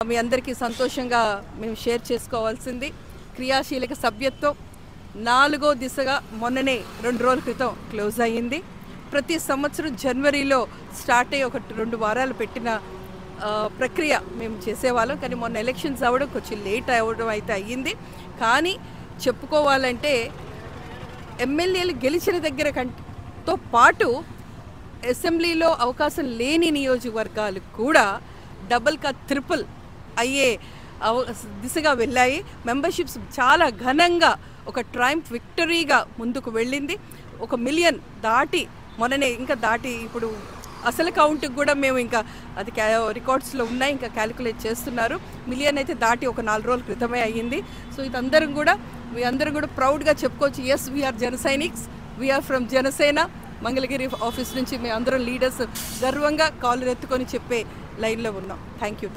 మీ అందరికీ సంతోషంగా మేము షేర్ చేసుకోవాల్సింది క్రియాశీలక సభ్యత్వం 4వ దిశగా మొన్ననే 2 రోజుల క్రితం క్లోజ్ అయ్యింది. ప్రతి సంవత్సరం జనవరిలో స్టార్ట్ అయ్యి ఒక 2 వారాలు పెట్టిన ప్రక్రియ మేము చేసేవాళ్ళం. కానీ మొన్న ఎలక్షన్స్ అవ్వడం కొంచెం లేట్ అవ్వడం అయితే అయ్యింది. కానీ చెప్పుకోవాలంటే ఎమ్మెల్యేలు గెలిచిన దగ్గర తో పాటు అసెంబ్లీలో అవకాశం లేని నియోజకవర్గాలు కూడా డబుల్ కా ట్రిపుల్ అయ్యే దిశగా వెళ్ళాయి. మెంబర్షిప్స్ చాలా ఘనంగా ఒక ట్రైంప్ విక్టరీగా ముందుకు వెళ్ళింది. 1 మిలియన్ దాటి మొన్ననే ఇంకా దాటి ఇప్పుడు అసలు కౌంట్కి కూడా మేము ఇంకా అది రికార్డ్స్లో ఉన్నాయి, ఇంకా క్యాలిక్యులేట్ చేస్తున్నారు. మిలియన్ అయితే దాటి ఒక 4 రోజుల క్రితమే అయ్యింది. సో ఇదందరం కూడా ప్రౌడ్గా చెప్పుకోవచ్చు. Yes we are Jana Sainiks, we are from Janasena. Mangalagiri office నుంచి మేము అందరం లీడర్స్ గర్వంగా కాళ్ళు ఎత్తుకొని చెప్పే లైన్లో ఉన్నాం. Thank you.